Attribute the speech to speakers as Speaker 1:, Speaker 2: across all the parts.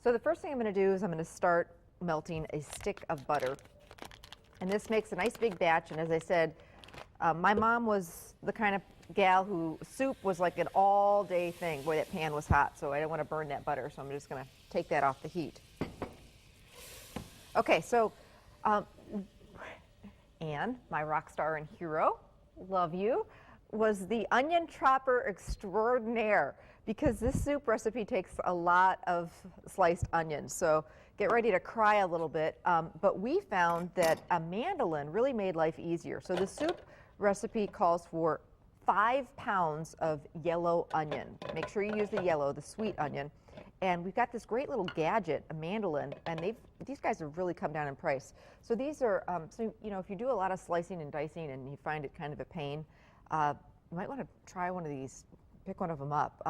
Speaker 1: So the first thing I'm going to do is I'm going to start melting a stick of butter. And this makes a nice big batch. And as I said, my mom was the kind of gal who soup was like an all-day thing. Boy, that pan was hot, so I don't want to burn that butter, so I'm just going to take that off the heat. Okay, so Anne, my rock star and hero, love you, was the onion chopper extraordinaire, because this soup recipe takes a lot of sliced onions. So get ready to cry a little bit. But we found that a mandolin really made life easier. So the soup recipe calls for 5 pounds of yellow onion. Make sure you use the yellow, the sweet onion. And we've got this great little gadget, a mandolin, and these guys have really come down in price. So these are, so you know, if you do a lot of slicing and dicing and you find it kind of a pain, you might want to try one of these, pick one of them up.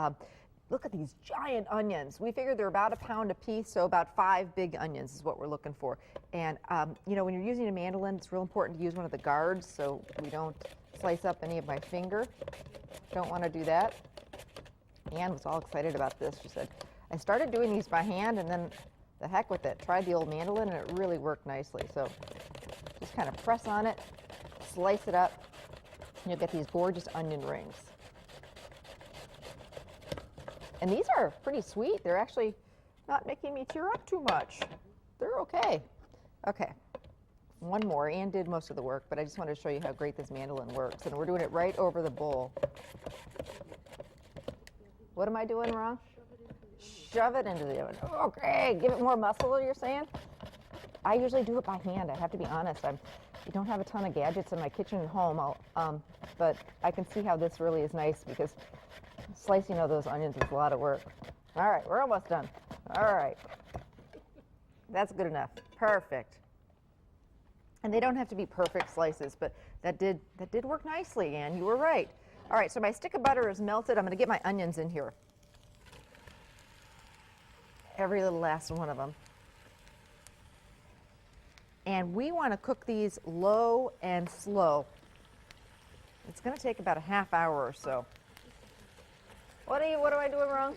Speaker 1: Look at these giant onions. We figured they're about a pound a piece, so about 5 big onions is what we're looking for. And you know, when you're using a mandolin, it's real important to use one of the guards so we don't slice up any of my finger. Don't want to do that. Anne was all excited about this. She said, I started doing these by hand, and then the heck with it. Tried the old mandolin, and it really worked nicely. So just kind of press on it, slice it up, and you'll get these gorgeous onion rings. And these are pretty sweet. They're actually not making me tear up too much. They're okay. Okay, one more. Anne did most of the work, but I just wanted to show you how great this mandolin works. And we're doing it right over the bowl. What am I doing wrong? Shove it into the oven. Okay, give it more muscle, you're saying? I usually do it by hand. I have to be honest. I don't have a ton of gadgets in my kitchen at home, but I can see how this really is nice, because slicing of those onions is a lot of work. All right, we're almost done. All right. That's good enough. Perfect. And they don't have to be perfect slices, but that did work nicely, Anne. You were right. All right, so my stick of butter is melted. I'm going to get my onions in here. Every little last one of them. And we want to cook these low and slow. It's going to take about a half hour or so. What am I doing wrong?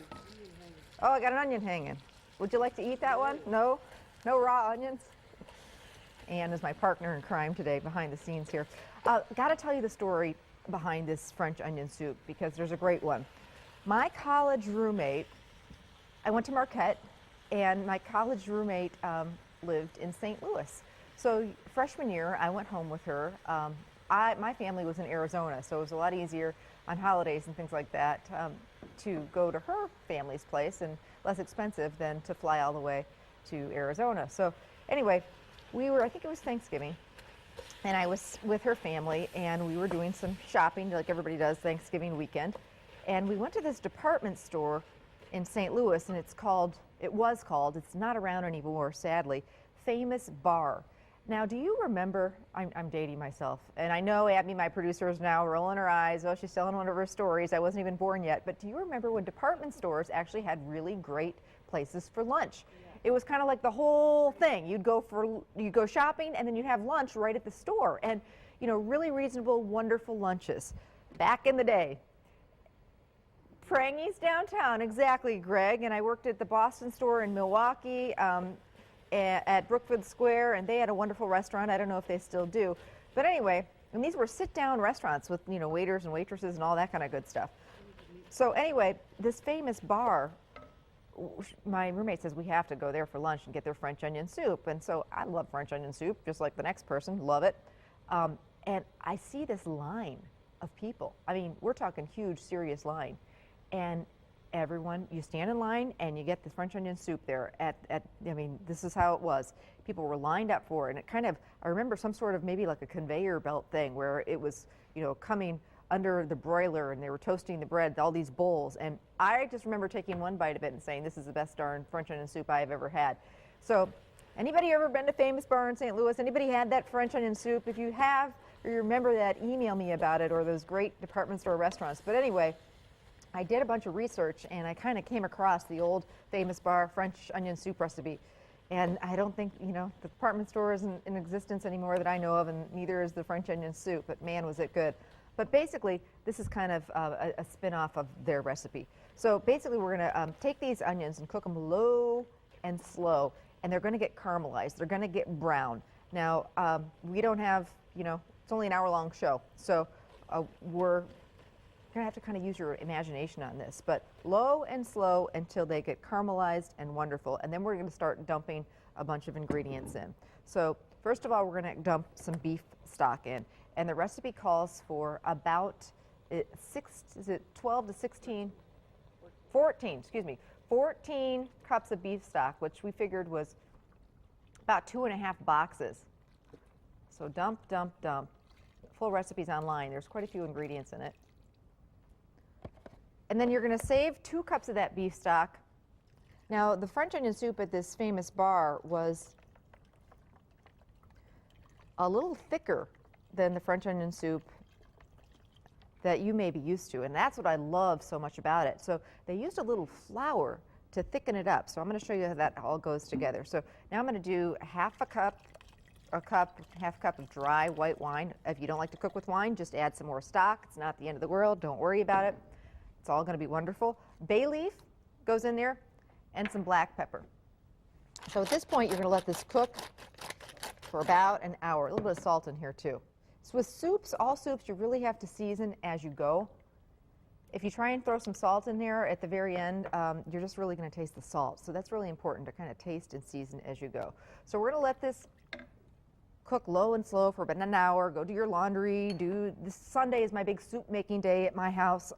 Speaker 1: Oh, I got an onion hanging. Would you like to eat that one? No? No raw onions? Anne is my partner in crime today, behind the scenes here. Got to tell you the story behind this French onion soup, because there's a great one. My college roommate, I went to Marquette, and my college roommate lived in St. Louis. So freshman year, I went home with her. My family was in Arizona, so it was a lot easier on holidays and things like that to go to her family's place, and less expensive than to fly all the way to Arizona. So anyway, I think it was Thanksgiving, and I was with her family, and we were doing some shopping like everybody does Thanksgiving weekend. And we went to this department store in St. Louis, and it was called, it's not around anymore, sadly, Famous Bar. Now, do you remember, I'm dating myself, and I know Abby, my producer, is now rolling her eyes. Oh, she's telling one of her stories. I wasn't even born yet. But do you remember when department stores actually had really great places for lunch? Yeah. It was kind of like the whole thing. You'd go shopping, and then you'd have lunch right at the store. And, you know, really reasonable, wonderful lunches back in the day. Prangies downtown, exactly, Greg. And I worked at the Boston store in Milwaukee, at Brookwood Square, and they had a wonderful restaurant. I don't know if they still do. But anyway, and these were sit-down restaurants with, you know, waiters and waitresses and all that kind of good stuff. So anyway, this Famous Bar, my roommate says we have to go there for lunch and get their French onion soup. And so I love French onion soup, just like the next person, love it. And I see this line of people. I mean, we're talking huge, serious line. And everyone, you stand in line and you get the French onion soup there I mean, this is how it was. People were lined up for it, and it kind of, I remember some sort of maybe like a conveyor belt thing where it was, you know, coming under the broiler and they were toasting the bread, all these bowls. And I just remember taking one bite of it and saying, this is the best darn French onion soup I've ever had. So anybody ever been to Famous Bar in St. Louis? Anybody had that French onion soup? If you have, or you remember that, email me about it, or those great department store restaurants. But anyway, I did a bunch of research, and I kind of came across the old Famous Bar French onion soup recipe. And I don't think, you know, the department store isn't in existence anymore that I know of, and neither is the French onion soup, but man, was it good. But basically, this is kind of a spin-off of their recipe. So basically, we're going to take these onions and cook them low and slow, and they're going to get caramelized. They're going to get brown. Now, we don't have, it's only an hour-long show, so we're going to have to kind of use your imagination on this, but low and slow until they get caramelized and wonderful, and then we're going to start dumping a bunch of ingredients in. So first of all, we're going to dump some beef stock in, and the recipe calls for about 12 to 16, 14 cups of beef stock, which we figured was about 2.5 boxes. So dump, dump, dump. Full recipe's online. There's quite a few ingredients in it. And then you're going to save 2 cups of that beef stock. Now, the French onion soup at this famous bar was a little thicker than the French onion soup that you may be used to, and that's what I love so much about it. So they used a little flour to thicken it up. So I'm going to show you how that all goes together. So now I'm going to do half a cup of dry white wine. If you don't like to cook with wine, just add some more stock. It's not the end of the world. Don't worry about it. It's all going to be wonderful. Bay leaf goes in there, and some black pepper. So at this point, you're going to let this cook for about an hour. A little bit of salt in here too. So with soups, all soups, you really have to season as you go. If you try and throw some salt in there at the very end, you're just really going to taste the salt. So that's really important to kind of taste and season as you go. So we're going to let this cook low and slow for about an hour. Go do your laundry. This Sunday is my big soup making day at my house.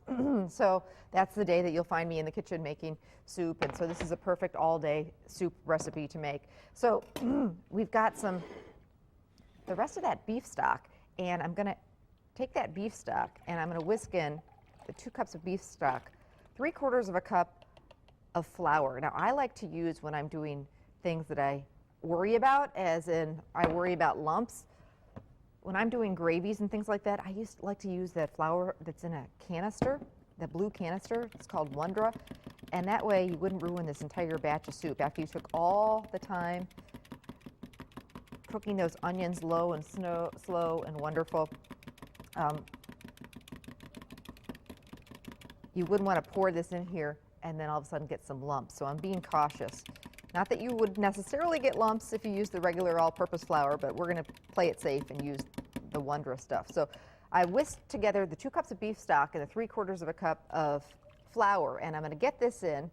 Speaker 1: So that's the day that you'll find me in the kitchen making soup. And so this is a perfect all day soup recipe to make. So we've got the rest of that beef stock, and I'm going to take that beef stock and I'm going to whisk in the 2 cups of beef stock, 3/4 cup of flour. Now I like to use, when I'm doing things that I worry about, as in I worry about lumps, when I'm doing gravies and things like that, I like to use that flour that's in a canister, that blue canister. It's called Wondra, and that way you wouldn't ruin this entire batch of soup after you took all the time cooking those onions low and slow and wonderful. You wouldn't want to pour this in here and then all of a sudden get some lumps. So I'm being cautious. Not that you would necessarily get lumps if you use the regular all-purpose flour, but we're going to play it safe and use the Wondra stuff. So I whisked together the 2 cups of beef stock and the 3/4 cup of flour, and I'm going to get this in.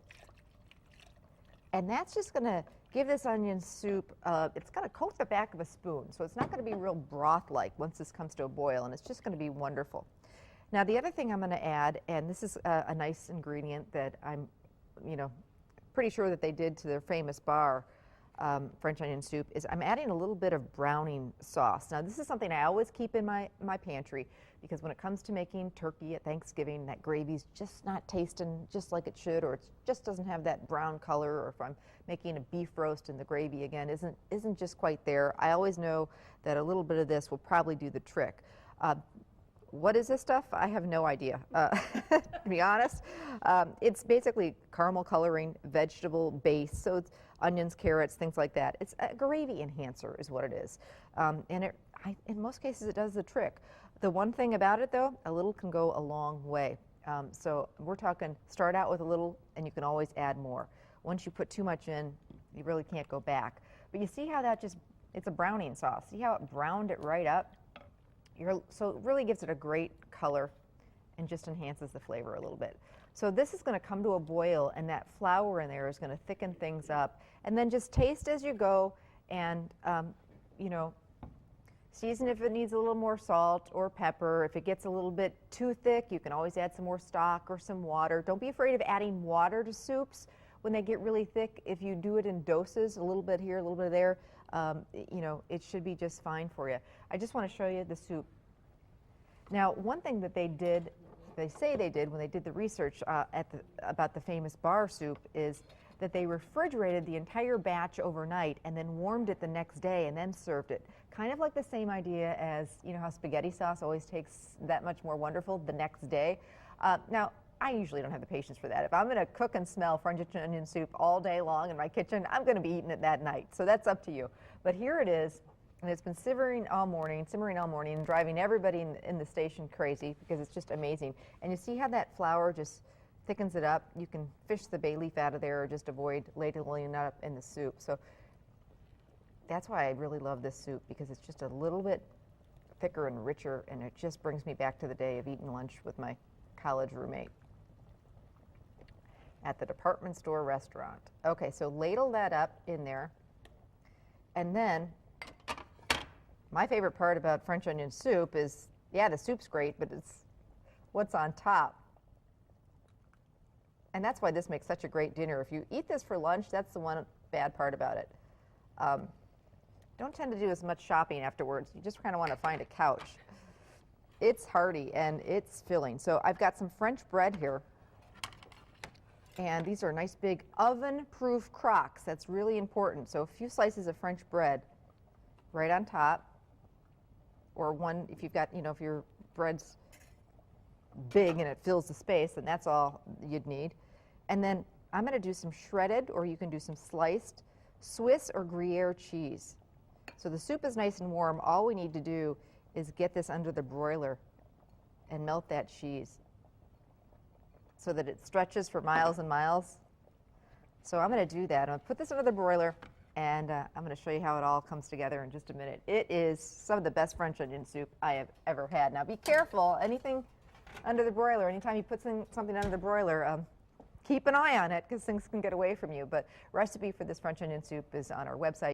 Speaker 1: And that's just going to give this onion soup, it's going to coat the back of a spoon, so it's not going to be real broth-like once this comes to a boil, and it's just going to be wonderful. Now the other thing I'm going to add, and this is a nice ingredient that I'm, pretty sure that they did to their famous bar, French onion soup, is I'm adding a little bit of browning sauce. Now this is something I always keep in my pantry, because when it comes to making turkey at Thanksgiving, that gravy's just not tasting just like it should, or it just doesn't have that brown color, or if I'm making a beef roast and the gravy again isn't just quite there. I always know that a little bit of this will probably do the trick. What is this stuff? I have no idea, to be honest. It's basically caramel coloring, vegetable base, so it's onions, carrots, things like that. It's a gravy enhancer is what it is. And in most cases it does the trick. The one thing about it though, a little can go a long way. So we're talking start out with a little and you can always add more. Once you put too much in, you really can't go back. But you see how it's a browning sauce. See how it browned it right up? So it really gives it a great color and just enhances the flavor a little bit. So this is going to come to a boil, and that flour in there is going to thicken things up. And then just taste as you go, and season if it needs a little more salt or pepper. If it gets a little bit too thick, you can always add some more stock or some water. Don't be afraid of adding water to soups when they get really thick. If you do it in doses, a little bit here, a little bit there, it should be just fine for you. I just want to show you the soup. Now, one thing that they say they did when they did the research about the famous bar soup is that they refrigerated the entire batch overnight and then warmed it the next day and then served it. Kind of like the same idea as, how spaghetti sauce always takes that much more wonderful the next day. Now, I usually don't have the patience for that. If I'm going to cook and smell French onion soup all day long in my kitchen, I'm going to be eating it that night. So that's up to you. But here it is, and it's been simmering all morning, and driving everybody in the station crazy because it's just amazing. And you see how that flour just thickens it up. You can fish the bay leaf out of there or just avoid ladling it up in the soup. So that's why I really love this soup, because it's just a little bit thicker and richer, and it just brings me back to the day of eating lunch with my college roommate at the department store restaurant. Okay, so ladle that up in there. And then my favorite part about French onion soup is, yeah, the soup's great, but it's what's on top. And that's why this makes such a great dinner. If you eat this for lunch, that's the one bad part about it. Don't tend to do as much shopping afterwards. You just kind of want to find a couch. It's hearty and it's filling. So I've got some French bread here. And these are nice big oven-proof crocks. That's really important. So a few slices of French bread right on top, or one, if you've got, you know, if your bread's big and it fills the space, then that's all you'd need. And then I'm going to do some shredded, or you can do some sliced Swiss or Gruyere cheese. So the soup is nice and warm. All we need to do is get this under the broiler and melt that cheese so that it stretches for miles and miles. So I'm going to do that. I'm going to put this under the broiler, and I'm going to show you how it all comes together in just a minute. It is some of the best French onion soup I have ever had. Now be careful, anything under the broiler, anytime you put something under the broiler, keep an eye on it, because things can get away from you. But recipe for this French onion soup is on our website.